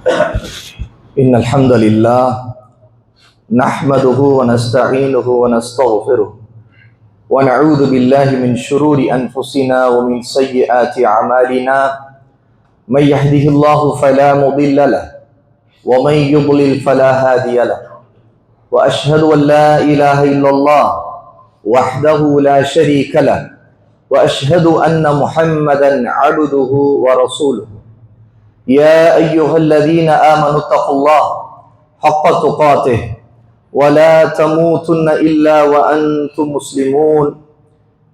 إن الحمد لله نحمده ونستعينه ونستغفره ونعوذ بالله من شرور أنفسنا ومن سيئات أعمالنا من يهده الله فلا مضل له ومن يضلل فلا هادي له وأشهد أن لا إله إلا الله وحده لا شريك له وأشهد أن محمدا عبده ورسوله يا أيها الذين آمنوا اتقوا الله حق تقاته ولا تموتن إلا وأنتم مسلمون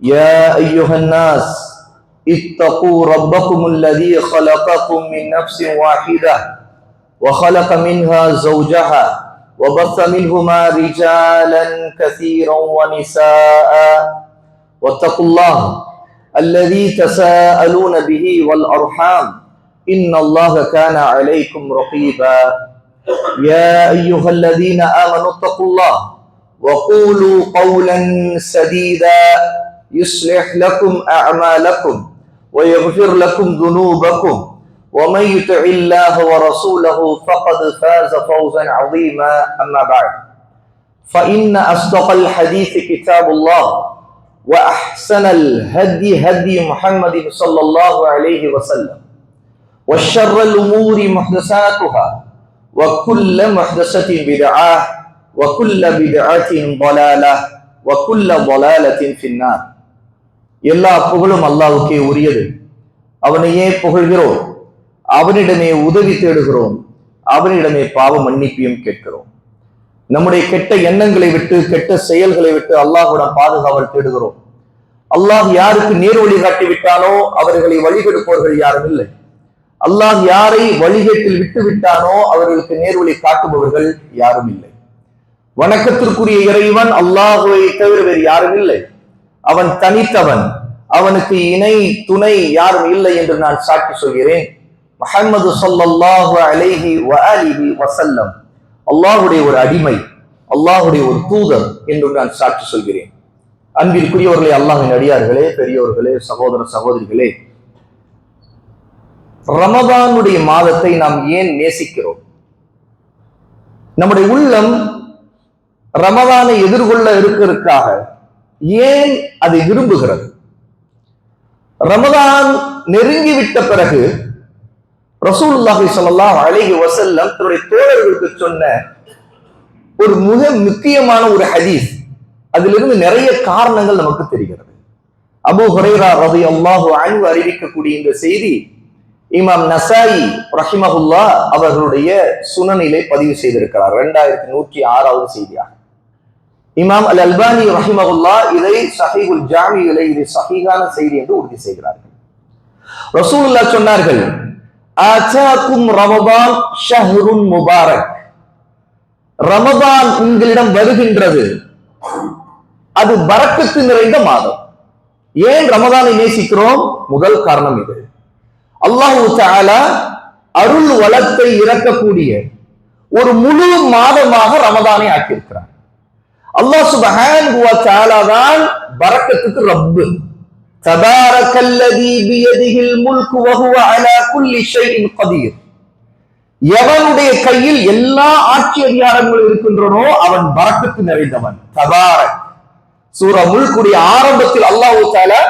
يا أيها الناس اتقوا ربكم الذي خلقكم من نفس واحدة وخلق منها زوجها وبث منهما رجالا كثيرا ونساء واتقوا الله الذي تساءلون به والأرحام إن الله كان عليكم رقيبا يا أيها الذين آمنوا اتقوا الله وقولوا قولا سديدا يصلح لكم أعمالكم ويغفر لكم ذنوبكم ومن يطع الله ورسوله فقد فاز فوزا عظيما أما بعد فإن أصدق الحديث كتاب الله وأحسن الهدي هدي محمد صلى الله عليه وسلم وشر الأمور محدثاتها وكل محدثة بدعة وكل بدعة ضلالة وكل ضلالة في النار. எல்லா புகழும் அல்லாஹ்வுக்கே உரியது. அவனையே புகழ்கிறோம், அவனிடமே உதவி தேடுகிறோம், அவனிடமே பாவ மன்னிப்பையும் கேட்கிறோம். நம்முடைய கெட்ட எண்ணங்களை விட்டு கெட்ட செயல்களை விட்டு அல்லாஹ்விடம் பாதுகாவல் தேடுகிறோம். அல்லாஹ் யாருக்கு நேர் வழி காட்டி விட்டானோ அவர்களை வழிகெடுப்பவர்கள் யாரும் இல்லை. அல்லாஹ் யாரை வழிகேட்டில் விட்டு விட்டானோ அவர்களுக்கு நேர்வழி காட்டுபவர்கள் யாரும் இல்லை. வணக்கத்திற்குரிய இறைவன் அல்லாஹுவை தவிர வேறு யாரும் இல்லை. அவன் தனித்தவன், அவனுக்கு இணை துணை யாரும் இல்லை என்று நான் சாட்சி சொல்கிறேன். முஹம்மது ஸல்லல்லாஹு அலைஹி வஆலிஹி வஸல்லம் அல்லாஹ்வுடைய ஒரு அடிமை, அல்லாஹ்வுடைய ஒரு தூதர் என்று நான் சாட்சி சொல்கிறேன். அன்பிற்குரியவர்களே, அல்லாஹ்வின் அடியார்களே, பெரியோர்களே, சகோதர சகோதரிகளே, ரமதானுடைய மாதத்தை நாம் ஏன் நேசிக்கிறோம்? நம்முடைய உள்ளம் ரமதானை எதிர்கொள்ள இருக்கிறதுக்காக ஏன் அதை விரும்புகிறது? ரமதான் நெருங்கிவிட்ட பிறகு ரசூலுல்லாஹி ஸல்லல்லாஹு அலைஹி வஸல்லம் தன்னுடைய தோழர்களுக்கு சொன்ன ஒரு மிக முக்கியமான ஒரு ஹதீஸ், அதிலிருந்து நிறைய காரணங்கள் நமக்கு தெரிகிறது. அபூ ஹுரைரா ரலியல்லாஹு அன்ஹு அறிவிக்கக்கூடிய இந்த செய்தி இமாம் நசாயி ரஹிமஹுல்லாஹ் அவர்களுடைய சுனனிலே பதிவு செய்திருக்கிறார். 2106வது செய்தியாக. இமாம் அல் அல்பானி ரஹிமஹுல்லாஹ் இதை ஸஹீஹுல் ஜாமியிலே இது ஸஹீஹான செய்தி என்று உறுதி செய்கிறார்கள். ரசூலுல்லாஹ் சொன்னார்கள், ஆதாக்கும் ரமதான் ஷஹ்ருன் முபாரக். ரமதான் உங்களிடம் வருகின்றது, அது பரக்கத்து நிறைந்த மாதம். ஏன் ரமதானை நேசிக்கிறோம்? முதல் காரணம் இது. அல்லாஹ் தஆலா அருள் வளத்தை இறக்கக்கூடிய ஒரு முழு மாதமாக ரமதானை ஆக்கியிருக்கிறார். அல்லாஹ் சுப்ஹானஹு வ தஆலா தான் பரக்கத்துக்கு ரப்பு. தபாரக்கல்லதி பியதிஹில் முல்கு வ ஹுவ அலா குல்லி ஷைஇன் கதீர். எவனுடைய கையில் எல்லா ஆட்சி அதிகாரங்களும் இருக்கின்றனோ அவன் பரக்கத்து நிறைந்தவன். தபாரக் சூரா முல்குடைய ஆரம்பத்தில் அல்லாஹ் தஆலா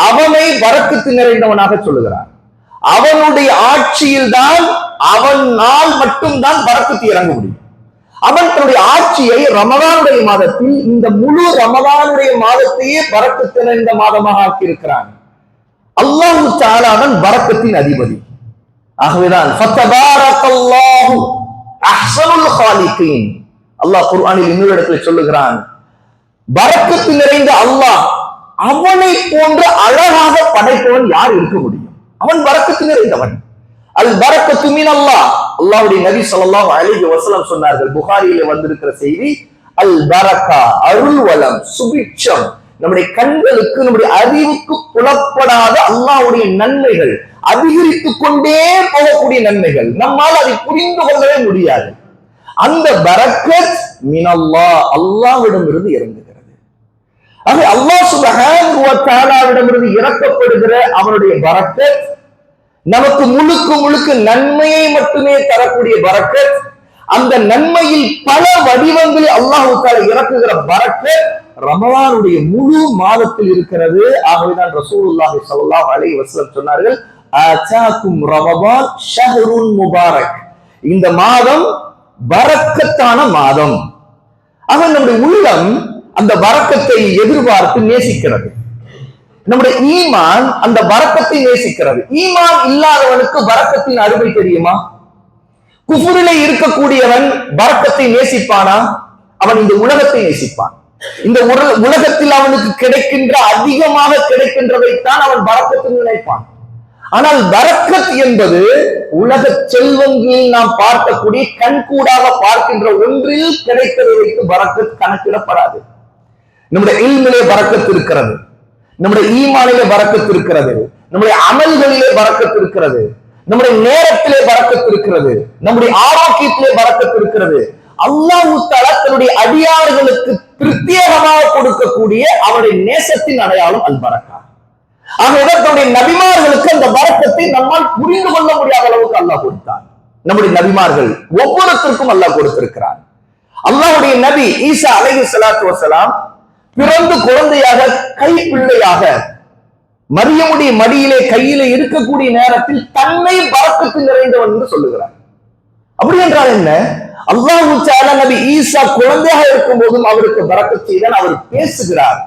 அவனை பரக்கத்து நிறைந்தவனாக சொல்லுகிறார். அவனுடைய ஆட்சியில் தான், அவனால் மட்டும்தான் பரக்கத்து இறங்க முடியும். அவன் தன்னுடைய ஆட்சியை ரமதானுடைய மாதத்தில், இந்த முழு ரமதானுடைய மாதத்தையே பரக்கத்து நிறைந்த மாதமாக ஆக்கியிருக்கிறான். அல்லாஹ் தஆலா தான் பரக்கத்தின் அதிபதி. ஆகவேதான் ஃபதபாரக்கல்லாஹு அஹ்ஸனுல் காலிகீன். அல்லாஹ் குர்ஆனில் இன்னொரு இடத்துல சொல்லுகிறான், பரக்கத்து நிறைந்த அல்லாஹ், அவனை போன்ற அழகாக படைப்பவன் யார் இருக்க முடியும்? அவன் பரக்கத்து நிறைந்தவன். அல் பரக்கத்து மினல்லாஹ். அல்லாஹ்வுடைய நபி ஸல்லல்லாஹு அலைஹி வஸல்லம் சொன்னார்கள், புகாரியிலே வந்திருக்கிற செய்தி, அல் பரக்கா அருள் வளம், சுபிட்சம், நம்முடைய கண்களுக்கு நம்முடைய அறிவுக்கு புலப்படாத அல்லாஹ்வுடைய நன்மைகள், அதிகரித்துக் கொண்டே போகக்கூடிய நன்மைகள், நம்மால் அதை புரிந்து கொள்ளவே முடியாது. அந்த பரக்கத் மினல்லாஹ், அல்லாஹ்விடம் இருந்து இறங்குகிறது. அல்லாஹ் சுப்ஹானஹு வ தஆலாவிடமிருந்து இறக்கப்படுகிற அவனுடைய பரக்கத் நமக்கு முழுக்க முழுக்க நன்மையை மட்டுமே தரக்கூடிய பரக்கத், அந்த நன்மையில் பல வடிவங்களில் அல்லாஹ் தஆலா இறக்குகிற பரக்கத் ரமலானுடைய முழு மாதத்தில் இருக்கிறது. ஆகவேதான் ரசூலுல்லாஹி ஸல்லல்லாஹு அலைஹி வஸல்லம் சொன்னார்கள், ஆதாக்கும் ரமலான் ஷஹ்ருன் முபாரக், இந்த மாதம் பரக்கத்தான மாதம். ஆக நம்முடைய உள்ளம் அந்த பரக்கத்தை எதிர்பார்த்து நேசிக்கிறது. நம்முடைய ஈமான் அந்த பரக்கத்தை நேசிக்கிறது. ஈமான் இல்லாதவனுக்கு பரக்கத்தின் அருமை தெரியுமா? குஃபுரிலே இருக்கக்கூடியவன் பரக்கத்தை நேசிப்பானா? அவன் இந்த உலகத்தை நேசிப்பான். இந்த உலகத்தில் அவனுக்கு கிடைக்கின்ற அதிகமாக கிடைக்கின்றதைத்தான் அவன் பரக்கத்தில் நினைப்பான். ஆனால் பரக்கத் என்பது உலக செல்வங்களில் நாம் பார்க்கக்கூடிய கண்கூடாக பார்க்கின்ற ஒன்றில் கிடைப்பதை வைத்து பரக்கத் கணக்கிடப்படாது. நம்முடைய இல்மிலே பரக்கத் இருக்கிறது, நம்முடைய ஈமானிலே பரக்கத் இருக்கிறது, நம்முடைய அமல்களிலே பரக்கத் இருக்கிறது, நம்முடைய நேரத்திலே பரக்கத் இருக்கிறது, நம்முடைய ஆரோக்கியத்திலே பரக்கத் இருக்கிறது. அல்லாஹ் தஆலா தன்னுடைய அடியார்களுக்கு பிரத்யேகமாக கொடுக்கக்கூடிய அவருடைய நேசத்தின் அடையாளம் அல் பரக்கா. ஆகவே தன்னுடைய நபிமார்களுக்கு அந்த பரக்கத்தை நம்மால் புரிந்து கொள்ள முடியாத அளவுக்கு அல்லாஹ் கொடுத்தார். நம்முடைய நபிமார்கள் ஒவ்வொருத்தருக்கும் அல்லாஹ் கொடுத்திருக்கிறார். அல்லாஹ்வுடைய நபி ஈசா அலைஹிஸ்ஸலாத்து வஸலாம் பிறந்து குழந்தையாக கைப்பிள்ளையாக மரியமுடைய மடியிலே கையிலே இருக்கக்கூடிய நேரத்தில் தன்னை பரக்கத்து நிறைந்தவன் என்று சொல்லுகிறார். அப்படி என்றால் என்ன? அல்லாஹ் தஆலா நபி ஈசா குழந்தையாக இருக்கும் போதும் அவருக்கு பரக்கத் செய்தான். அவர் பேசுகிறார்,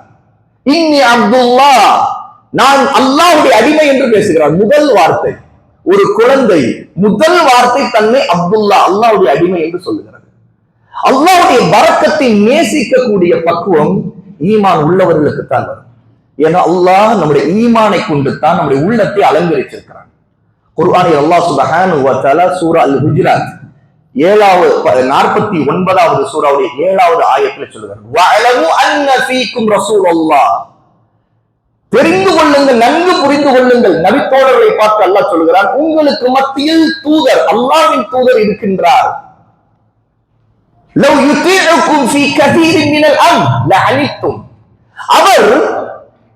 இன்னி அப்துல்லாஹ், நான் அல்லாஹ்வுடைய அடிமை என்று பேசுகிறார். முதல் வார்த்தை, ஒரு குழந்தை முதல் வார்த்தை தன்னை அப்துல்லா, அல்லாஹ்வுடைய அடிமை என்று சொல்லுகிறது. அல்லாஹ்வுடைய பரக்கத்தை நேசிக்கக்கூடிய பக்குவம் ஈமான் உள்ளவர்களுக்கு தான் வரும். ஏன்னா அல்லாஹ் நம்முடைய ஈமானை கொண்டு தான் நம்முடைய உள்ளத்தை அலங்கரிச்சிருக்கிறான். குர்ஆனில் அல்லாஹ் சுப்ஹானஹு வ தஆலா சூரா அல் ஹுஜராத் 49வது சூராவுடைய 7வது ஆயத்தில் சொல்லுகிறார், வஅலமு அன்ன ஃபீக்கும் ரசூலுல்லாஹ், தெரிந்து கொள்ளுங்கள், நன்கு புரிந்து கொள்ளுங்கள். நபித்தோழர்களை பார்த்து அல்லாஹ் சொல்கிறான், உங்களுக்கு மத்தியில் தூதர், அல்லாஹ்வின் தூதர் இருக்கின்றார். லவ் யுதீஉக்கும் ஃபீ கதீரின் மினல் அம்ர் லஅனித்தும், அவர்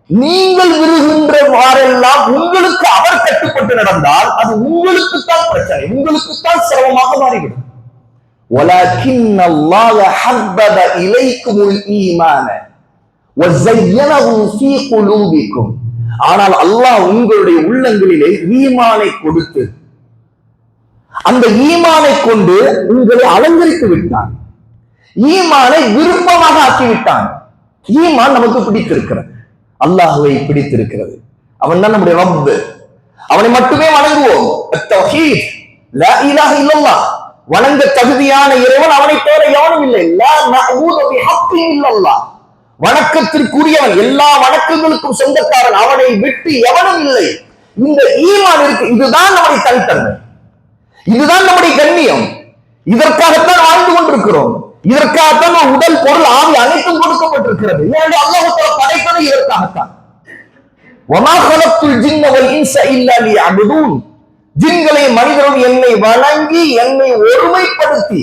நீங்கள் விரும்புகின்றவாறெல்லாம் உங்களுக்கு அவர் கட்டுப்பட்டு நடந்தால் அது உங்களுக்கு தான் பிரச்சனை, உங்களுக்கு தான் சிரமமாக மாறிவிடும். வலக்கின் அல்லாஹ் ஹப்பப இலைக்குமுல் ஈமான வஸய்யனஹு ஃபீ குலூபிக்கும், ஆனால் அல்லாஹ் உங்களுடைய உள்ளங்களிலே ஈமானை கொடுத்து அந்த ஈமானை கொண்டு உங்களை அலங்கரித்து விட்டான், ஈமானை விருப்பமாக ஆக்கிவிட்டான். ஈமான் நமக்கு பிடித்திருக்கிறது, அல்லாஹ்வை பிடித்திருக்கிறது. அவன் தான் நம்முடைய ரப், அவனை மட்டுமே வணங்குவோம். தௌஹீத், லா இலாஹ இல்லல்லாஹ், வணங்க தகுதியான இறைவன் அவனை தவிர எவனும் இல்லை. லா மஅபூத பிஹக்கின் இல்லல்லாஹ், வணக்கத்திற்குரியவன், எல்லா வணக்கங்களுக்கும் சொந்தக்காரன், அவனை விட்டு எவனும் இல்லை. இந்த ஈமான் இருக்கு, இதுதான் நம்முடைய தனித்தன்மை, இதுதான் நம்முடைய கண்ணியம். இதற்காகத்தான் வாழ்ந்து கொண்டிருக்கிறோம், இதற்காகத்தான் உடல் பொருள் ஆவி அனைத்தும் கொடுக்கப்பட்டிருக்கிறது. ஏனென்றால் அல்லாஹ் தஆலா படைத்தது இதற்காகத்தான். வமா கலக்துல் ஜின்ன வல் இன்ஸ இல்லா லியஅபுதூன், ஜின்களை மனிதரும் என்னை வணங்கி என்னை ஒருமைப்படுத்தி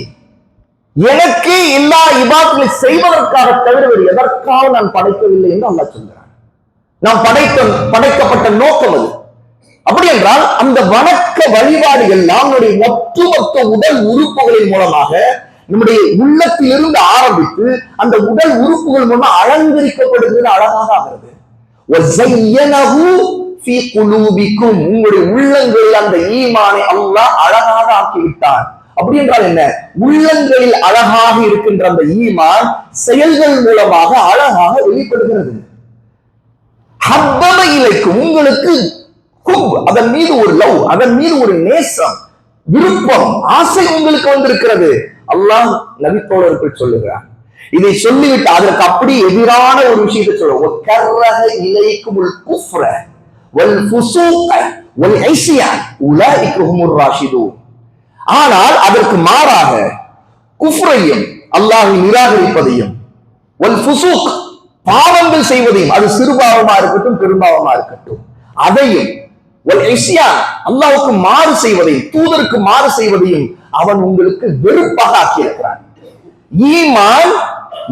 எனக்கு எல்லா இபாதத்தை செய்வதற்காக தவிர வேறு எதற்காக நான் படைக்கவில்லை என்று அல்லாஹ் சொல்கிறான். நாம் படைக்கப்பட்ட நோக்கம் அது. அப்படி என்றால் அந்த வணக்க வழிபாடுகள் நம்முடைய ஒட்டுமொத்த உடல் உறுப்புகளின் மூலமாக நம்முடைய உள்ளத்திலிருந்து ஆரம்பித்து அந்த உடல் உறுப்புகள் மூலம் அலங்கரிக்கப்படுகிறது, அழகாக ஆகிறது. உங்களுடைய உள்ளங்களில் அந்த ஈமானை அல்லாஹ் அழகாக ஆக்கிவிட்டார். அப்படி என்றால் என்ன? உள்ளங்களில் அழகாக இருக்கின்ற அந்த ஈமான் செயல்கள் மூலமாக அழகாக வெளிப்படுகிறது. ஹப்பப இலைக்கும், உங்களுக்கு அதன் மீது ஒரு லவ், அதன் மீது ஒரு நேசம், விருப்பம், ஆசை உங்களுக்கு வந்திருக்கிறது. அல்லாஹ் நபித்தோழருக்கு சொல்லுகிறார். இதை சொல்லிவிட்டு அதற்கு அப்படி எதிரான ஒரு விஷயத்தை சொல்லுவோம், ஆனால் அதற்கு மாறாக குஃப்ரையும் அல்லாஹ்வை நிராகரிப்பதையும் பாவங்கள் செய்வதையும், அது சிறுபாவமா இருக்கட்டும் பெரும்பாவமா இருக்கட்டும், அதையும் அல்லாஹ்வுக்கு மாறு செய்வதையும் தூதருக்கு மாறு செய்வதையும் அவன் உங்களுக்கு வெறுப்பாக ஆக்கியிருக்கிறான். ஈமான்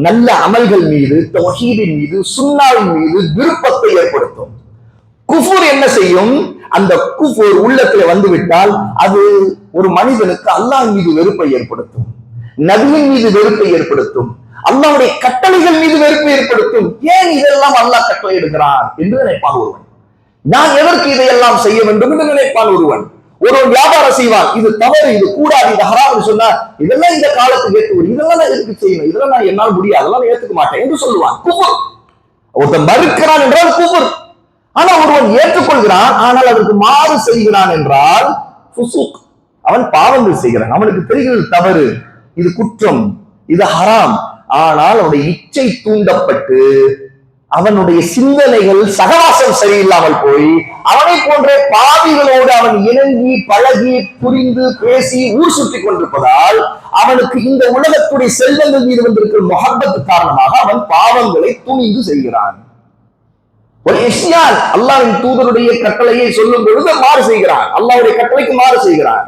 நல்ல அமல்கள் மீது, தௌஹீதின் மீது, சுன்னாவின் மீது விருப்பத்தை ஏற்படுத்தும். குஃபுர் என்ன செய்யும்? அந்த குஃபர் உள்ளத்துல வந்துவிட்டால் அது ஒரு மனிதனுக்கு அல்லாஹ் மீது வெறுப்பை ஏற்படுத்தும், நபியின் மீது வெறுப்பை ஏற்படுத்தும், அல்லாஹ்வுடைய கட்டளைகள் மீது வெறுப்பை ஏற்படுத்தும். ஏன் இதெல்லாம் அல்லாஹ் கட்டளை எடுக்கிறான் என்று நினைப்பான் ஒருவன். நான் எதற்கு இதையெல்லாம் செய்ய வேண்டும் என்று நினைப்பான் ஒருவன். வியாபாரம் செய்வான், இது தவறு, இது கூடாது, இது ஹராம் சொன்னா இதெல்லாம் இந்த காலத்துக்கு ஏற்றுவது, இதெல்லாம் நான் எதுக்கு செய்யணும், இதெல்லாம் நான் என்னால் முடியாது, அதெல்லாம் ஏற்றுக்க மாட்டேன் என்று சொல்லுவான். குஃபர். ஒருத்தன் மறுக்கிறான் என்றால் குஃபர். ஆனா ஒருவன் ஏற்றுக்கொள்கிறான், ஆனால் அதற்கு மாறு செய்கிறான் என்றால் ஃபுசூக். அவன் பாவங்கள் செய்கிறான், அவனுக்கு தெரிகிறது தவறு, இது குற்றம், இது ஹராம். ஆனால் அவனுடைய இச்சை தூண்டப்பட்டு அவனுடைய சிந்தனைகள் சகவாசம் சரியில்லாமல் போய் அவனை போன்ற பாவிகளோடு அவன் இணங்கி பழகி புரிந்து பேசி ஊர் சுற்றி கொண்டிருப்பதால் அவனுக்கு இந்த உலகத்துடைய செல்வங்கள் மீது வந்திருக்கிற முஹப்பத்து காரணமாக அவன் பாவங்களை துணிந்து செய்கிறான். ஒரு இஸ்யான், அல்லாஹ்வின் தூதருடைய கட்டளையை சொல்லும் பொழுது மாறு செய்கிறான், அல்லாஹ்வுடைய கட்டளைக்கு மாறு செய்கிறான்.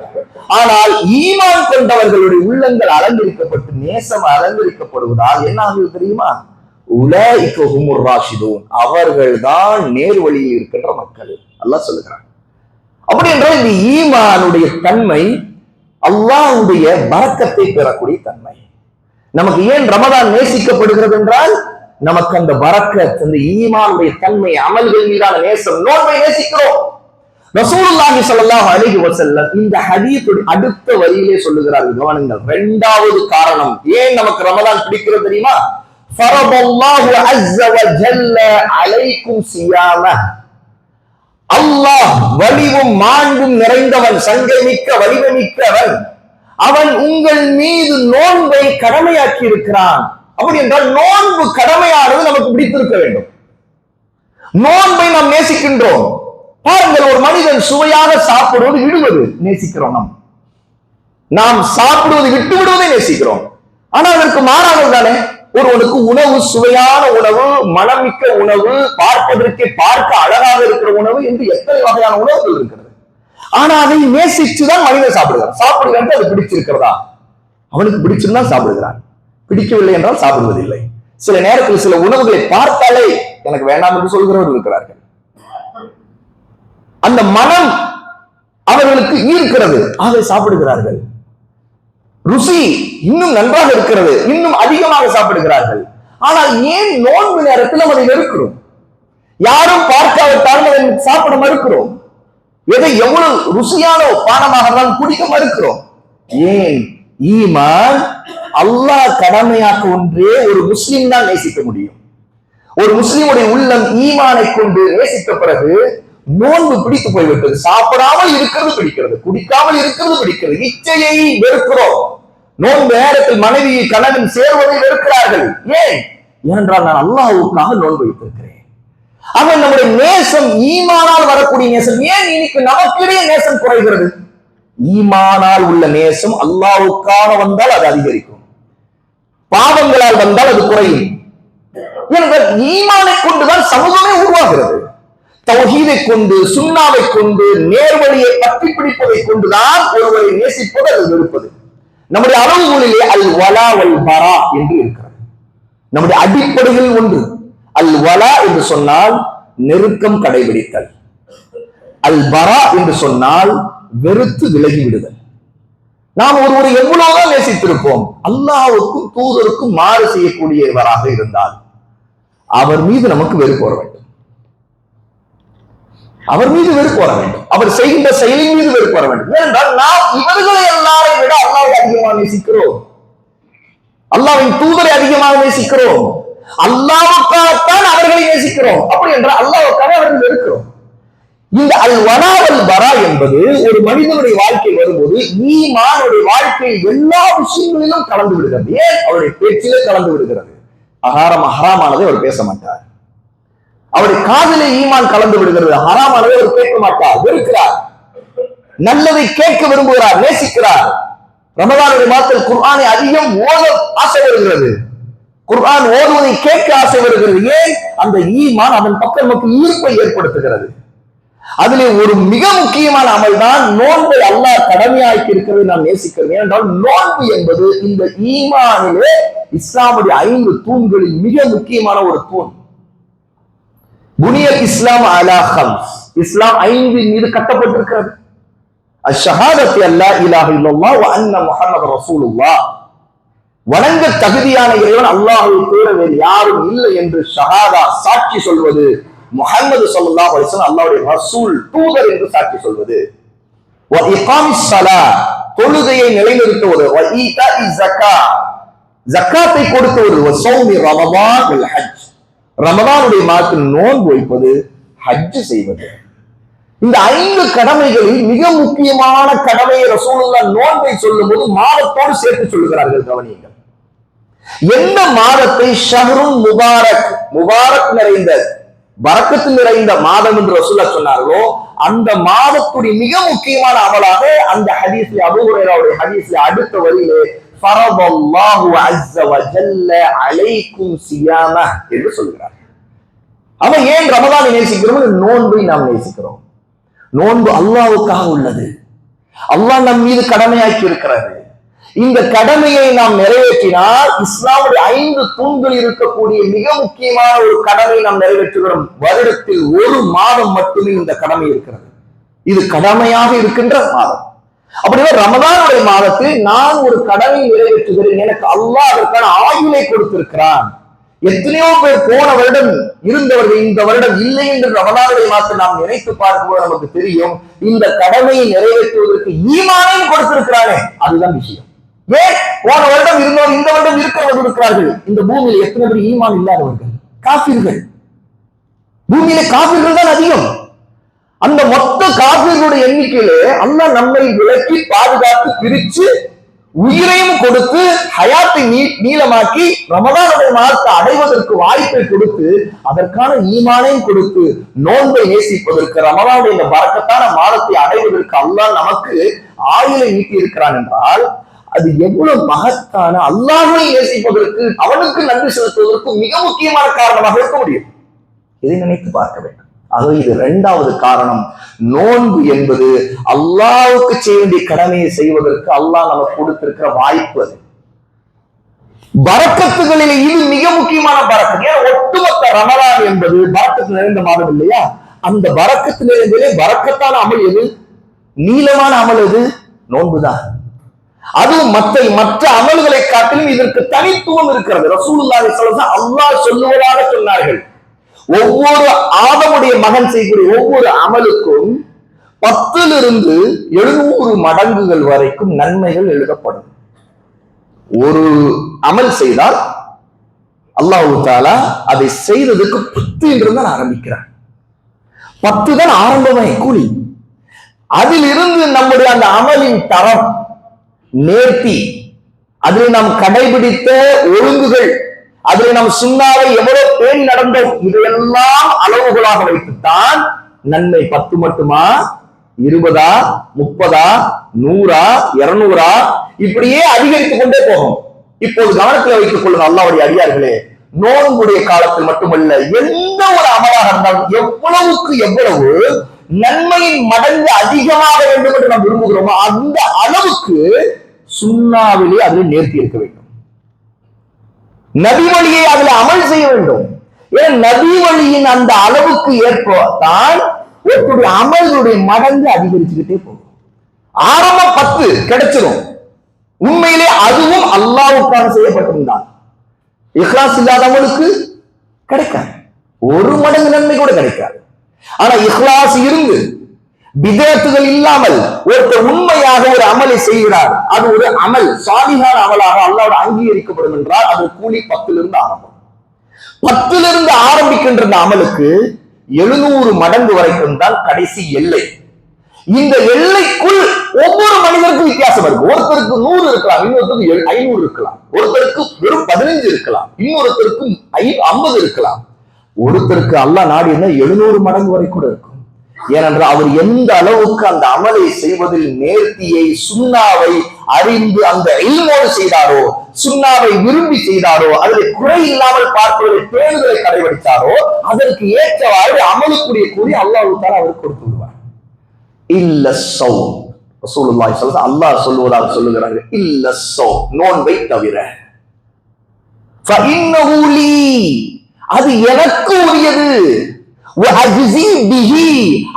ஆனால் ஈமான் கொண்டவர்களுடைய உள்ளங்கள் அலங்கரிக்கப்பட்டு நேசம் அலங்கரிக்கப்படுவதால் என்ன ஆகுது தெரியுமா? உலைக ஹுமுர் ராஷிதூன், அவர்கள்தான் நேர்வழியில் இருக்கின்ற மக்கள் அல்லாஹ் சொல்லுகிறான். அப்படி என்றால் இந்த ஈமானுடைய தன்மை அல்லாஹ்வுடைய பரக்கத்தை பெறக்கூடிய தன்மை. நமக்கு ஏன் ரமதான் நேசிக்கப்படுகிறது என்றால் நமக்கு அந்த பரக்கத், அந்த ஈமானுடைய தன்மை, அமல்கள் மீதான நேசம், நோன்பை நேசிக்கிறோம். ரசூலுல்லாஹி ஸல்லல்லாஹு அலைஹி வஸல்லம் இந்த ஹதீஸுடைய அடுத்த வரியிலே சொல்லுகிறார்கள், கவனிங்கள். இரண்டாவது காரணம் ஏன் நமக்கு ரமதான் பிடிக்கிறது தெரியுமா? ஃபரதல்லாஹு அஸ்ஸ வ ஜல்ல அலைக்கும் சியாம, அல்லாஹ் வலிவும் மாண்பும் நிறைந்தவன், சங்கை மிக்க வலிமை மிக்கவன், அவன் உங்கள் மீது நோன்பை கடமையாக்கி இருக்கிறான். அப்படி என்றால் நோன்பு கடமையானது நமக்கு பிடித்திருக்க வேண்டும். நோன்பை நாம் நேசிக்கின்றோம். பாருங்கள், ஒரு மனிதன் சுவையாக சாப்பிடுவது விடுவது நேசிக்கிறோம், நாம் சாப்பிடுவது விட்டு விடுவதை நேசிக்கிறோம். ஆனால் அதற்கு மாறாக தானே ஒருவனுக்கு உணவு, சுவையான உணவு, மனமிக்க உணவு, பார்ப்பதற்கு பார்க்க அழகாக இருக்கிற உணவு என்று எத்தனை வகையான உணவுகள் இருக்கிறது. ஆனா அதை நேசிச்சுதான் மனிதன் சாப்பிடுகிறான். சாப்பிடுகிறது அது பிடிச்சிருக்கிறதா? அவனுக்கு பிடிச்சிருந்தா சாப்பிடுகிறான், பிடிக்கவில்லை என்றால் சாப்பிடுவதில்லை. சில நேரத்தில் சில உணவுகளை பார்த்தாலே எனக்கு வேண்டாம் என்று சொல்கிறவர்கள் இருக்கிறார்கள். அந்த மனம் அவர்களுக்கு ஈர்க்கிறது, ஆக சாப்பிடுகிறார்கள். ருசி இன்னும் நன்றாக இருக்கிறது, இன்னும் அதிகமாக சாப்பிடுகிறார்கள். ஆனால் ஏன் நோன்பு நேரத்தில் நம்ம அதை வெறுக்கிறோம்? யாரும் பார்க்காவிட்டாலும் அதை சாப்பிட மறுக்கிறோம். எதை எவ்வளவு ருசியான பானமாக இருந்தாலும் குடிக்க மறுக்கிறோம். ஏன்? ஈமான் அல்லாஹ் கடமையாக்க ஒன்றே ஒரு முஸ்லிம் தான் நேசிக்க முடியும். ஒரு முஸ்லிமுடைய உள்ளம் ஈமானை கொண்டு நேசித்த பிறகு நோன்பு பிடித்து போய்விட்டது. சாப்பிடாமல் இருக்கிறது பிடிக்கிறது, குடிக்காமல் இருக்கிறது பிடிக்கிறது. இச்சையை வெறுக்கிறோம். நோன்பு நேரத்தில் மனைவியை கணவன் சேர்வதை வெறுக்கிறார்கள். ஏன்? ஏனென்றால் நான் அல்லாஹ்வுக்காக நோன்பு வைத்திருக்கிறேன். அவன் நம்முடைய நேசம் ஈமானால் வரக்கூடிய நேசம். ஏன் இன்னைக்கு நமக்கிடையே நேசம் குறைகிறது? ஈமானால் உள்ள நேசம் அல்லாஹ்வுக்காக வந்தால் அது அதிகரிக்கும், பாவங்களால் வந்தால் அது குறையும். ஏனென்றால் ஈமானை கொண்டுதான் சமூகமே உருவாகிறது. தௌஹீதை கொண்டு, சுன்னாவை கொண்டு, நேர்வழியை பற்றி பிடிப்பதை கொண்டுதான் ஒருவரை நேசிப்பது, அது வெறுப்பது. நம்முடைய அளவுகளிலே அல் வலா வல் பரா என்று இருக்கிறது. நம்முடைய அடிப்படையில் ஒன்று. அல் வலா என்று சொன்னால் நெருக்கம் கடைபிடித்தல், அல் பரா என்று சொன்னால் வெறுத்து விலகி விடுதல். நாம் ஒருவரை எவ்வளவுதான் நேசித்திருப்போம், அல்லாஹ்வுக்கும் தூதருக்கும் மாறு செய்யக்கூடியவராக இருந்தால் அவர் மீது நமக்கு வெறுப்பு வர வேண்டும். அவர் மீது வெறுப்பு வர வேண்டும். அவர் செய்கின்ற செயலின் மீது வெறுப்பு வர வேண்டும். ஏனென்றால் நாம் இவர்களை எல்லாரை விட அல்லாஹ்வை அதிகமாக நேசிக்கிறோம், அல்லாஹ்வின் தூதரை அதிகமாக நேசிக்கிறோம், அல்லாஹ்வுக்காகத்தான் அவர்களை நேசிக்கிறோம். அப்படி என்றால் அல்லாஹ்வுக்காக அவர்கள் வெறுக்கிறோம். இந்த அல் வலா வல் பரா என்பது ஒரு மனிதனுடைய வாழ்க்கையில் வரும்போது ஈமானுடைய வாழ்க்கையில் எல்லா விஷயங்களிலும் கலந்து விடுகிறது. ஏன்? அவருடைய பேச்சிலே கலந்து விடுகிறது. ஹராமானதை அவர் பேச மாட்டார். அவருடைய காதிலே ஈமான் கலந்து விடுகிறது. ஹராமானதை அவர் கேட்க மாட்டார், வெறுக்கிறார். நல்லதை கேட்க விரும்புகிறார், நேசிக்கிறார். ரமதானுடைய மாதத்தில் குர்ஆனை அதிகம் ஓத ஆசை வருகிறது, குர்ஆன் ஓதுவதை கேட்க ஆசை வருகிறது. ஏன்? அந்த ஈமான் அதன் பக்கம் நமக்கு ஈர்ப்பை ஏற்படுத்துகிறது. அதிலே ஒரு மிக முக்கியமான அமல் தான் நோன்பை அல்லாஹ் கடமையாக்கி இருக்கிறதை நாம் நேசிக்கிறோம். ஏனென்றால் நோன்பு என்பது இந்த ஈமானிலே இஸ்லாமுடைய 5 தூண்களில் மிக முக்கியமான ஒரு தூண். புனியல் இஸ்லாம் அலா ஹம்ஸ், இஸ்லாம் 5 மீது கட்டப்பட்டிருக்கிறது. அஷ்ஹாதத்து அல்லா இலாஹ இல்லல்லாஹ் வ அன்ன முஹம்மது ரசூலுல்லாஹ், வணங்க தகுதியான இறைவன் அல்லாஹ்வை தவிர வேறு யாரும் இல்லை என்று ஷஹாதா சாட்சி சொல்வது, முஹம்மது ஸல்லல்லாஹு அலைஹி வஸல்லம் அல்லாஹ்வுடைய ரசூல் தூதர் என்று சாட்சி சொல்வது, வ இகாமிஸ் ஸலாத் தொழுகையை நிலைநிறுத்துவது, வ ஈதாஇஸ் ஸகாத் ஜக்காத்தை கொடுத்தவர், வ ஸௌமி ரமதான் வல் ஹஜ் ரமதானுடைய மாதத்தில் நோன்பு வைப்பது, ஹஜ் செய்வது. இந்த 5 கடமைகளில் மிக முக்கியமான கடமையை ரசூலுல்லாஹ் நோன்பை சொல்லும் போது மாதத்தோடு சேர்த்து சொல்லுகிறார்கள். கவனியுங்கள், எந்த மாதத்தை ஷஹ்ருன் முபாரக், முபாரக் நிறைந்த பரக்கத்து நிறைந்த மாதம் என்று ரசூலுல்லாஹ் சொன்னார்களோ அந்த மாதத்துடைய மிக முக்கியமான அமலாக அந்த ஹதீஸ்ல, அபூ ஹுரைராவுடைய ஹதீஸ்ல அடுத்த வரியிலே ஃபரதல்லாஹு அஸ்ஸ வ ஜல்ல அலைக்கும் சியாமஹ் என்று சொல்கிறார். அவன் ஏன் ரமதானை நேசிக்கிறோம்? நோன்பை நாம் நேசிக்கிறோம். நோன்பு அல்லாஹ்வுக்காக உள்ளது. அல்லாஹ் நம் மீது கடமையாக்கி இருக்கிறது. இந்த கடமையை நாம் நிறைவேற்றினால் இஸ்லாமுடைய 5 தூண்கள் இருக்கக்கூடிய மிக முக்கியமான ஒரு கடமை நாம் நிறைவேற்றுகிறோம். வருடத்தில் ஒரு மாதம் மட்டுமே இந்த கடமை இருக்கிறது. இது கடமையாக இருக்கின்ற மாதம். அப்படியே ரமதானுடைய மாதத்தில் நான் ஒரு கடமை நிறைவேற்றுகிறேன், எனக்கு அல்லாஹ் அதற்கான ஆயுளை கொடுத்திருக்கிறான். எத்தனையோ பேர் போன வருடம் இருந்தவர்கள் இந்த வருடம் இல்லை என்று ரமதானுடைய மாதத்தை நாம் நினைத்து பார்க்கும்போது நமக்கு தெரியும், இந்த கடமையை நிறைவேற்றுவதற்கு ஈமானையும் கொடுத்திருக்கிறானே, அதுதான் விஷயம். ஏன் போன வருடம் இருந்தவர் இந்த வருடம் இருக்கிறவர்கள் இருக்கிறார்கள். இந்த பூமியில் எத்தனை பேர் ஈமான் இல்லாதவர்கள்? காஃபிர்கள். பூமியில காஃபிர்கள் தான் அதிகம். அந்த மொத்த காஃபிர்களுடைய எண்ணிக்கையிலே அல்லாஹ் நம்மை விலக்கி பாதுகாத்து பிரிச்சு உயிரையும் கொடுத்து ஹயாத்தை நீளமாக்கி ரமதானுடைய மாதத்தை அடைவதற்கு வாய்ப்பை கொடுத்து அதற்கான ஈமானையும் கொடுத்து நோன்பை நேசிப்பதற்கு ரமதானுடைய இந்த பரக்கத்தான மாதத்தை அடைவதற்கு அல்லாஹ் நமக்கு ஆயுளை நீட்டி இருக்கிறான் என்றால் அது எவ்வளவு மகத்தான, அல்லாஹ்வை நேசிப்பதற்கு அவனுக்கு நன்றி செலுத்துவதற்கு மிக முக்கியமான காரணமாக இருக்க முடியும். இதை நினைத்து பார்க்க வேண்டும். ஆக இது 2வது காரணம். நோன்பு என்பது அல்லாஹ்வுக்கு செய்ய வேண்டிய கடமையை செய்வதற்கு அல்லாஹ் நமக்கு கொடுத்திருக்கிற வாய்ப்பு. அது பரக்கத்துகளில் இது மிக முக்கியமான பரக்கத்து. ஏன் ஒட்டுமொத்த ரமலான் என்பது பரக்கத்து நிறைந்த மாதம் இல்லையா? அந்த பரக்கத்து நிறைந்ததிலே பரக்கத்தான அமல் எது? நீளமான அமல் எது? நோன்புதான். அதுவும் மற்ற அமல்களை காட்டிலும் இதற்கு தனித்துவம் இருக்கிறது. ரசூலுல்லாஹி ஸல்லல்லாஹு அலைஹி வஸல்லம் அல்லாஹ் சொல்லுவதாக சொன்னார்கள், ஒவ்வொரு ஆதமுடைய மகன் செய்யக்கூடிய ஒவ்வொரு அமலுக்கும் 10 700 மடங்குகள் வரைக்கும் நன்மைகள் எழுதப்படும். ஒரு அமல் செய்தால் அல்லாஹ் தஆலா அதை செய்ததுக்கு 10 என்று தான் ஆரம்பிக்கிறார். 10 தான் ஆரம்பமே கூலி. அதிலிருந்து நம்முடைய அந்த அமலின் தரம், நேர்த்தி, அதில் நாம் கடைபிடித்த ஒழுங்குகள், அதில் நாம் சுன்னாவை எவ்வளவு பேணி நடந்தோம், இதையெல்லாம் அளவுகளாக வைத்துத்தான் நன்மை 10 மட்டுமா, 20, 30, 100, 200 இப்படியே அதிகரித்துக் கொண்டே போகும். இப்போது கவனத்தில் வைத்துக் கொள்ளுங்க அல்லாஹ்வுடைய அடியார்களே, நோன்புடைய காலத்தில் மட்டுமல்ல, எந்த ஒரு அமலாக இருந்தாலும் எவ்வளவுக்கு எவ்வளவு நன்மையின் மடங்கு அதிகமாக வேண்டும் என்று நாம் விரும்புகிறோமோ அந்த அளவுக்கு சுன்னாவிலே அதில் நேர்த்தி இருக்க வேண்டும். நபி வழியை அதுல அமல் செய்ய வேண்டும். ஏன் நபி வழியின் அந்த அளவுக்கு ஏற்பதான் ஒருத்தருடைய அமல்களுடைய மடங்கு அதிகரிச்சுக்கிட்டே போகும். ஆரம்பம் 10 கிடைச்சிடும். உண்மையிலே அதுவும் அல்லாஹ்வுக்காக செய்யப்பட்டிருந்தான். இஹ்லாஸ் இல்லாதவனுக்கு கிடைக்காது, 1 மடங்கு நன்மை கூட கிடைக்காது. ஆனா இஹ்லாஸ் இருந்து பிதஅத்துகள் இல்லாமல் ஒருத்தர் உண்மையாக ஒரு அமலை செய்கிறார், அது ஒரு அமல் சாலிஹான அமலாக அல்லாஹ்வோடு அங்கீகரிக்கப்படும் என்றால் அது கூலி 10 ஆரம்பம். 10 ஆரம்பிக்கின்ற அமலுக்கு 700 மடங்கு வரைக்கும் தான் கடைசி எல்லை. இந்த எல்லைக்குள் ஒவ்வொரு மனிதருக்கும் வித்தியாசம் இருக்கு. ஒருத்தருக்கு 100 இருக்கலாம், இன்னொருத்தருக்கு 500 இருக்கலாம், ஒருத்தருக்கு வெறும் 15 இருக்கலாம், இன்னொருத்தருக்கு 50 இருக்கலாம். ஒருத்தருக்கு அல்லாஹ் நாடி என்ன 700 மடங்கு வரை கூட இருக்கும். ஏனென்றால் அவர் எந்த அளவுக்கு அந்த அமலை செய்வதில் நேர்த்தியை, சுன்னாவை அறிந்து அந்த இல்மோடு செய்தாரோ, சுன்னாவை விரும்பி செய்தாரோ, அதில் குறை இல்லாமல் பார்ப்பதை பேணுதலை கடைபிடித்தாரோ அதற்கு ஏற்றவாறு அமலுக்குரிய கூறி அல்லாஹ் தஆலா அவருக்கு கொடுத்து விடுவார். இல்ல ஸௌம், ரசூலுல்லாஹி ஸல்லல்லாஹு அலைஹி வஸல்லம் அல்லாஹ் சொல்லுவதாக சொல்லுகிறார்கள், இல்ல ஸௌம், நோன்பை தவிர, ஃபஇன்னஹு லீ, அது எனக்கு உரியது,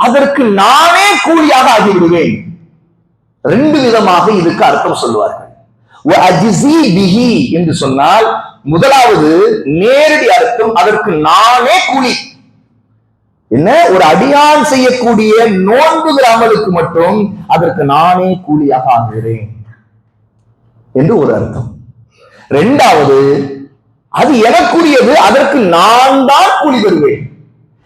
அதற்கு நானே கூலியாக ஆகிவிடுவேன். ரெண்டு விதமாக இதுக்கு அர்த்தம் சொல்லுவார்கள். என்று சொன்னால் முதலாவது நேரடி அர்த்தம் அதற்கு நானே கூலி. என்ன, ஒரு அடியான் செய்யக்கூடிய நோன்புகிற அமலுக்கு மட்டும் அதற்கு நானே கூலியாக ஆகிறேன் என்று ஒரு அர்த்தம். இரண்டாவது, அது எனக்குரியது, அதற்கு நான் தான் கூலி பெறுவேன்.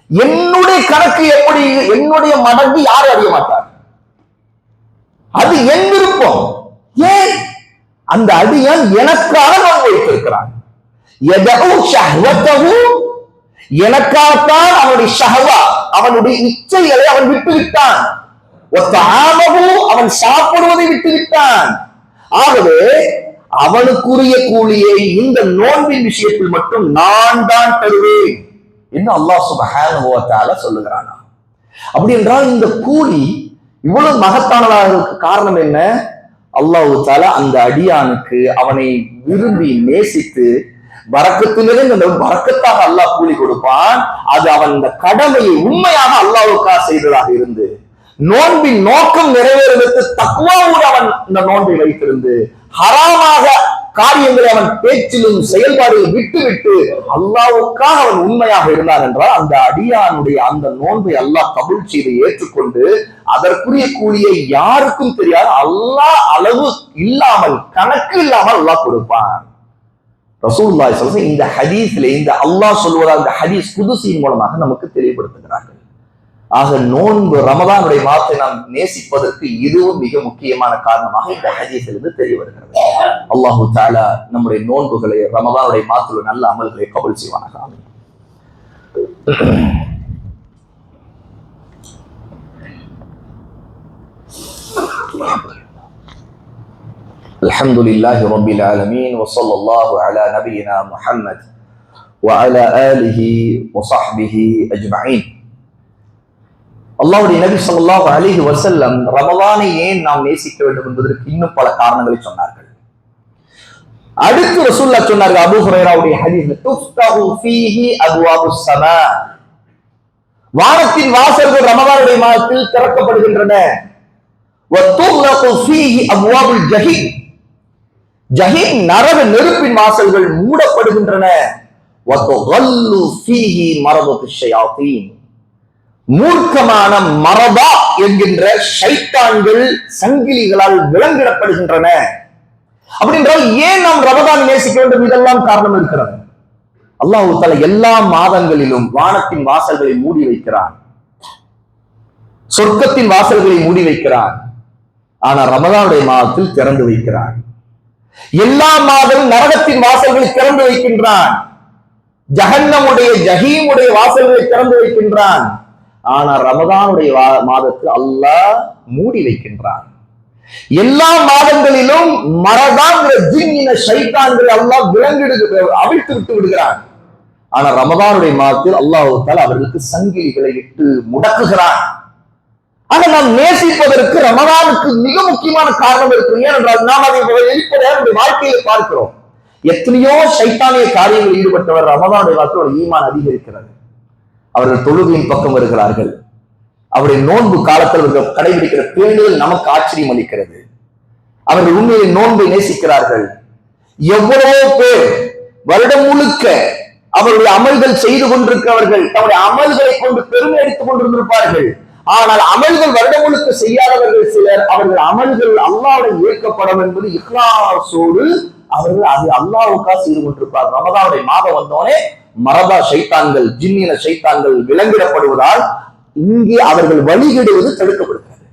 என்னுடைய கணக்கு எப்படி, என்னுடைய மடங்கு யாரும் அறிய மாட்டார். அது என் விருப்பம். ஏன் அந்த அடியான் எனக்காக நான் வைத்திருக்கிறான். எனக்காகத்தான் அவனுடைய ஷஹவா, அவனுடைய இச்சைகளை அவன் விட்டுவிட்டான். அவன் சாப்பிடுவதை விட்டுவிட்டான். ஆகவே அவனுக்குரிய கூலியை இந்த நோன்பின் விஷயத்தில் மட்டும் நான் தான் தருவேன் என்று அல்லாஹ் சுப்ஹானஹு வ தஆலா சொல்லுகிறானா. அப்படி என்றால் இந்த கூலி இவ்வளவு மகத்தானதாக இருக்க காரணம் என்ன? அல்லாஹ் தஆலா அந்த அடியானுக்கு அவனை விரும்பி நேசித்து பரக்கத்திலிருந்து அந்த பரக்கத்தாக அல்லாஹ் கூலி கொடுப்பான். அது அவன் இந்த கடமையை உண்மையாக அல்லாஹ்வுக்காக செய்ததாக இருந்து, நோன்பின் நோக்கம் நிறைவேறுவதற்கு தக்வாவோடு அவன் இந்த நோன்பை வைத்திருந்து, ஹராமாக காரியங்களை அவன் பேச்சிலும் செயல்பாடுகள் விட்டு அல்லாஹ்வுக்காக அவன் உண்மையாக இருந்தான் என்றால் அந்த அடியானுடைய அந்த நோன்பை அல்லாஹ் கபூல் செய்து ஏற்றுக்கொண்டு அதற்குரிய கூலியை யாருக்கும் தெரியாது, அல்லாஹ் அளவு இல்லாமல் கணக்கு இல்லாமல் அல்லாஹ் கொடுப்பான். ரசூலுல்லாஹி ஸல்லல்லாஹு அலைஹி வஸல்லம் இந்த ஹதீஸ்ல இந்த அல்லாஹ் சொல்வதா இந்த ஹதீஸ் குதுசியின் மூலமாக நமக்கு தெளிவுபடுத்துகிறார்கள். ஆக நோன்பு ரமதானுடைய மாதத்தை நாம் நேசிப்பதற்கு இதுவும் மிக முக்கியமான காரணமாக இந்த ஹதீஸிலிருந்து தெரிய வருகிறது. அல்லாஹு தஆலா நம்முடைய நோன்புகளை ரமதானுடைய மாதத்தில் நல்ல அமல்களை கபூல் செய்வானாக. ஆமீன். அல்ஹம்துலில்லாஹி ரப்பில் ஆலமீன் வ ஸல்லல்லாஹு அலா நபியினா முஹம்மத் வ அலா ஆலிஹி வ ஸஹ்பிஹி அஜ்மஈன். அல்லாஹ்வுடைய நபி ஸல்லல்லாஹு அலைஹி வஸல்லம் ரமலானை ஏன் நாம் நேசிக்க வேண்டும் என்பதற்கு இன்னும் பல காரணங்களை சொன்னார்கள். அடுத்து ரசூலுல்லாஹ் சொன்னார்கள், அபூ ஹுரைராவுடைய ஹதீஸ்ல, துஃப்தஹு ஃபீஹி அப்வாபுஸ் ஸமா, வானத்தின் வாசல்கள் ரமலானுடைய மாதத்தில் திறக்கப்படுகின்றன. வ துக்லகு ஃபீஹி அப்வாபுல் ஜஹீம், ஜஹீம் நரக நெருப்பின் வாசல்கள் மூடப்படுகின்றன. வ துகல்லு ஃபீஹி மரதுஷ் ஷயாத்தீன், மூர்க்கமான மரபா என்கின்ற ஷைத்தான்கள் சங்கிலிகளால் விலங்கிடப்படுகின்றன. அப்படின்றால் ஏன் நாம் ரமதான் நேசிக்க வேண்டும்? இதெல்லாம் காரணம் இருக்கிறது. அல்லாஹ் தஆலா எல்லா மாதங்களிலும் வானத்தின் வாசல்களை மூடி வைக்கிறான், சொர்க்கத்தின் வாசல்களை மூடி வைக்கிறான். ஆனா ரமதானுடைய மாதத்தில் திறந்து வைக்கிறான். எல்லா மாதமும் நரகத்தின் வாசல்களை திறந்து வைக்கின்றான், ஜஹன்னமுடைய ஜஹீமுடைய வாசல்களை திறந்து வைக்கின்றான். ஆனா ரமதானுடைய மாதத்தில் அல்லாஹ் மூடி வைக்கின்றான். எல்லா மாதங்களிலும் மரதாங்கிற ஜின்னின ஷைத்தான்களை அல்லாஹ் அவிழ்த்து விட்டு விடுகிறான். ஆனா ரமதானுடைய மாதத்தில் அல்லாஹ் தஆலா அவர்களுக்கு சங்கிலிகளை இட்டு முடக்குகிறான். ஆனா நாம் நேசிப்பதற்கு ரமதானுக்கு மிக முக்கியமான காரணம் இருக்கு. ஏனென்றால் நாம் அதை வெளிப்படையாக நம்முடைய வாழ்க்கையை பார்க்கிறோம். எத்தனையோ ஷைத்தானிய காரியங்களில் ஈடுபட்டவர் ரமதானுடைய மாதத்தில் ஒரு ஈமான் அதிகரிக்கிறது. அவர்கள் தொழுகையின் பக்கம் வருகிறார்கள். அவருடைய நோன்பு காலத்தில் அவர்கள் கடைபிடிக்கிற பேணுதல் நமக்கு ஆச்சரியம் அளிக்கிறது. அவர்கள் உண்மையை நோன்பை நேசிக்கிறார்கள். எவ்வளவோ பேர் வருடம் முழுக்க அவருடைய அமல்கள் செய்து கொண்டிருக்கிறவர்கள் தன்னுடைய அமல்களை கொண்டு பெருமை அடித்துக் கொண்டிருந்திருப்பார்கள். ஆனால் அமல்கள் வருடம் முழுக்க செய்யாதவர்கள் சிலர், அவர்கள் அமல்கள் அல்லாஹ்வுடன் ஏற்கப்படும் என்பது இக்லாஸோடு அவர்கள் அது அல்லாஹ்வுக்காக செய்து கொண்டிருப்பார்கள். ரமதானுடைய மாதம் வந்தோடனே மரதா ஷைத்தான்கள் ஜின்னின ஷைத்தான்கள் விலங்கிடப்படுவதால் இங்கே அவர்கள் வழிகிடுவது தடுக்கப்படுகிறது,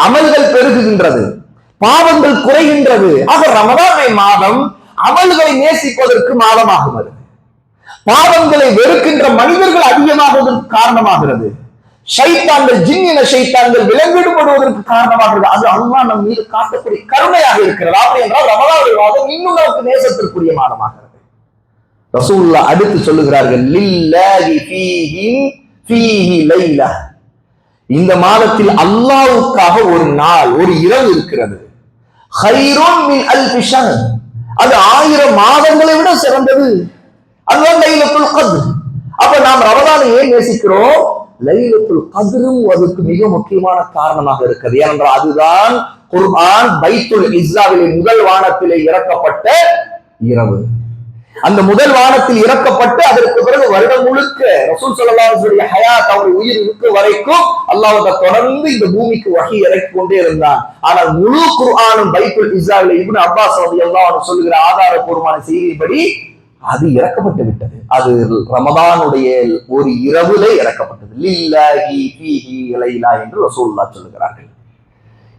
அமல்கள் பெருகுகின்றது, பாவங்கள் குறைகின்றது. ஆக ரமதானுடைய மாதம் அமல்களை நேசிப்பதற்கு மாதமாகும். அது பாவங்களை வெறுக்கின்ற மனிதர்கள் அதிகமாகுவதற்கு காரணமாகிறது. ஷைத்தான்கள் ஜின்னின ஷைத்தான்கள் விலங்கிடுபடுவதற்கு காரணமாகிறது. அது அல்லாஹ் நம் மீது காட்டக்கூடிய கருணையாக இருக்கிறது. அப்படி என்றால் ரமதானுடைய மாதம் இன்னும் நமக்கு நேசத்திற்குரிய மாதமாகிறது. ரசூலுல்லாஹ் அடுத்து சொல்லுகிறார்கள், லில்லாஹி ஃபீஹி லைலா, இந்த மாதத்தில் அல்லாஹ்வுக்காக ஒரு நாள், ஒரு இரவு இருக்கிறது. கைருன் மின் அல்ஃபி ஷஹர், அது 1000 மாதங்களை விட சிறந்தது. அதுதான் லைலத்துல் கத்ர். அப்ப நாம் ரமதானை ஏன் நேசிக்கிறோம்? லைலத்துல் கத்ரும் அதுக்கு மிக முக்கியமான காரணமாக இருக்கிறது. ஏனென்றால் அதுதான் குர்ஆன் பைத்துல் இஸ்ஸாவிலே முதல் வானத்திலே இறக்கப்பட்ட இரவு. அந்த முதல் வானத்தில் இறக்கப்பட்டு அதற்கு பிறகு வருடம் முழுக்க ரசூல் ஸல்லல்லாஹு அலைஹி வஸல்லம் ஹயாத் அவருடைய உயிர் இருக்க வரைக்கும் அல்லாஹ் தொடர்ந்து இந்த பூமிக்கு வஹி இறக்கி கொண்டே இருந்தான். ஆனால் முழு குர்ஆனும் பைத்துல் இஸ்ஸாவிலே இப்னு அப்பாஸ் ரலியல்லாஹு அன்ஹு சொல்லுகிற ஆதாரபூர்வமான செய்திப்படி அது இறக்கப்பட்டு விட்டது. அது ரமதானுடைய ஒரு இரவுலே இறக்கப்பட்டது. லில்லாஹி ஃபீஹி லைலா என்று ரசூலுல்லாஹ் சொல்லுகிறார்கள்.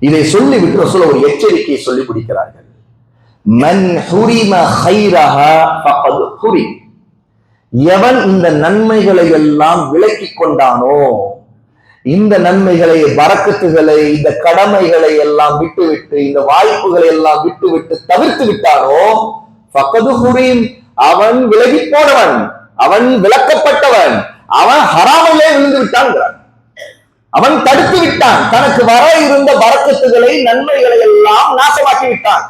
இதை சொல்லிவிட்டு ரசூல் ஒரு எச்சரிக்கையை சொல்லி பிடிக்கிறார்கள். மன் ஹுரிம கைரஹா ஃபகத் ஹுரிம். எவன் இந்த நன்மைகளை எல்லாம் விலக்கி கொண்டானோ, இந்த நன்மைகளை, பரக்கத்துகளை, இந்த கடமைகளை எல்லாம் விட்டுவிட்டு, இந்த வாய்ப்புகளை எல்லாம் விட்டுவிட்டு தவிர்த்து விட்டானோ, ஃபகத் ஹுரிம், அவன் விலகி போனவன், அவன் விலக்கப்பட்டவன், அவன் ஹராமிலே விழுந்து விட்டான், அவன் தடுத்து விட்டான், தனக்கு வர இருந்த பரக்கத்துகளை, நன்மைகளை எல்லாம் நாசமாக்கி விட்டான்.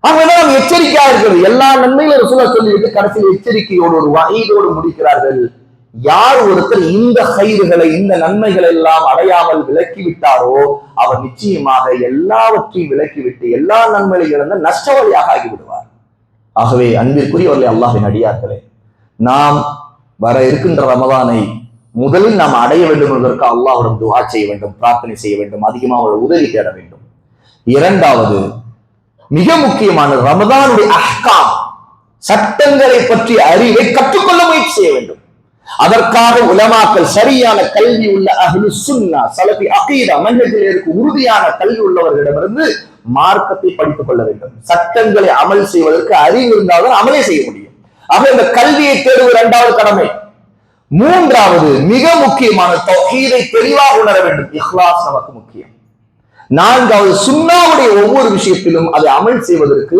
அவங்கதான் எச்சரிக்கையா இருக்கிறது. எல்லா நன்மைகளும் ரசூலுல்லாஹ் சொல்லிவிட்டு கடைசியில் எச்சரிக்கையோடு ஒரு வஈதோடு முடிக்கிறார்கள். யார் ஒருத்தர் இந்த கைதுகளை, இந்த நன்மைகள் எல்லாம் அடையாமல் விலக்கி விட்டாரோ அவர் நிச்சயமாக எல்லாவற்றையும் விலக்கிவிட்டு எல்லா நன்மைகளில் இருந்த நஷ்டவழியாக ஆகிவிடுவார். ஆகவே அன்பிற்குரியவர்களே, அல்லாஹ்வின் அடியார்களே, நாம் வர இருக்கின்ற ரமதானை முதலில் நாம் அடைய வேண்டும் என்பதற்கு அல்லாஹ்விடம் துஆ செய்ய வேண்டும், பிரார்த்தனை செய்ய வேண்டும், அதிகமாக அவருடைய உதவி தேட வேண்டும். இரண்டாவது, மிக முக்கியமான ரமதானுடைய அஹ்காம், சட்டங்களை பற்றி அறிவை கற்றுக்கொள்ள முயற்சி செய்ய வேண்டும். அதற்காக உலமாக்கள், சரியான கல்வி உள்ள அஹ்லு சுன்னா, சலஃபி அகீதா மன்ஹஜில் இருக்கும் உறுதியான கல்வி உள்ளவர்களிடமிருந்து மார்க்கத்தை படித்துக் கொள்ள வேண்டும். சட்டங்களை அமல் செய்வதற்கு அறிவு இருந்தால்தான் அமலே செய்ய முடியும். ஆக இந்த கல்வியை தேடுவது இரண்டாவது கடமை. மூன்றாவது, மிக முக்கியமான தௌஹீதை தெளிவாக உணர வேண்டும். இஹ்லாஸ் நமக்கு முக்கியம். நான்காவது, சுன்னாவுடைய ஒவ்வொரு விஷயத்திலும் அதை அமல் செய்வதற்கு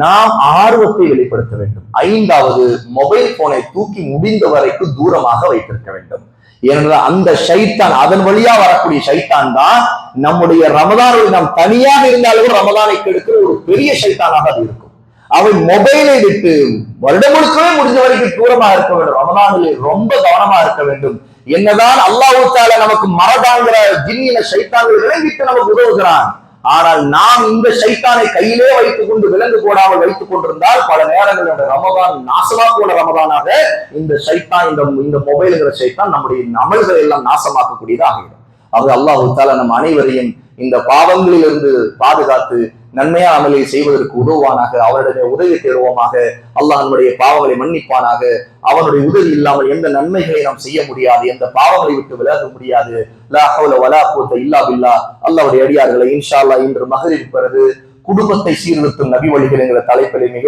நாம் ஆர்வத்தை வெளிப்படுத்த வேண்டும். ஐந்தாவது, மொபைல் போனை தூக்கி முடிந்த வரைக்கும் தூரமாக வைத்திருக்க வேண்டும். ஏனென்றால் அந்த ஷைத்தான், அதன் வழியா வரக்கூடிய ஷைத்தான் தான் நம்முடைய ரமதானில் நாம் தனியாக இருந்தாலும் ரமதானை கெடுக்கிற ஒரு பெரிய ஷைத்தானாக அது இருக்கும். அவன் மொபைலை விட்டு வருடம் முழுக்கவே முடிஞ்ச வரைக்கும் தூரமாக இருக்க வேண்டும். ரமதானிலே ரொம்ப கவனமா இருக்க வேண்டும். என்னதான் அல்லாஹ் தஆலா நமக்கு மரதாங்கிற ஜின்னின ஷைத்தான்களை விலங்கிட்டு நமக்கு உதவுகிறான். ஆனால் நாம் இந்த ஷைத்தானை கையிலே வைத்துக் கொண்டு விலங்கு போடாமல் வைத்துக் கொண்டிருந்தால் பல நேரங்களில் ரமதான் நாசமா போன ரமதானாக இந்த ஷைத்தான், இந்த மொபைலுங்கிற ஷைத்தான் நம்முடைய அமல்களை எல்லாம் நாசமாக்கக்கூடியதாக ஆகிடும். அது அல்லாஹ் தஆலா நம் அனைவரையும் இந்த பாவங்களில் இருந்து பாதுகாத்து நன்மையான அமலை செய்வதற்கு உதவுவானாக. அவருடைய உதவி தேடுவோமாக. அல்லாஹ் நம்முடைய பாவங்களை மன்னிப்பானாக. அவனுடைய உதவி இல்லாமல் எந்த நன்மைகளை நாம் செய்ய முடியாது, எந்த பாவங்களை விட்டு விலக முடியாது. லா ஹவ்ல வலா குவத்த இல்லா பில்லாஹ். அல்லாஹ்வுடைய அடியார்களை இன்ஷா அல்லாஹ் இன்று மக்ரிப் பிறகு குடும்பத்தை சீர்திருத்தும் நபி வழிகள் என்கிற தலைப்பிலே மிக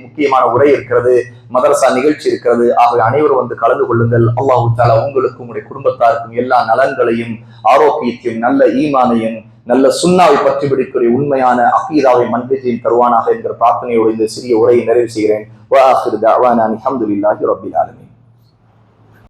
முக்கியமான உரை இருக்கிறது, மதரசா நிகழ்ச்சி இருக்கிறது. ஆகவே அனைவரும் வந்து கலந்து கொள்ளுங்கள். அல்லாஹ் தஆலா உங்களுக்கும் உங்களுடைய குடும்பத்தாருக்கும் எல்லா நலன்களையும், ஆரோக்கியத்தையும், நல்ல ஈமானையும், நல்ல சுன்னாவை பற்றி பிடிக்கிற உண்மையான அகீதாவை மன்ஹஜையும் தருவானாக என்கிற பிரார்த்தனையோடு இந்த சிறிய உரையை நிறைவு செய்கிறேன். வஆகிரு தஅவானா அல்ஹம்துலில்லாஹி ரப்பில் ஆலமீன்.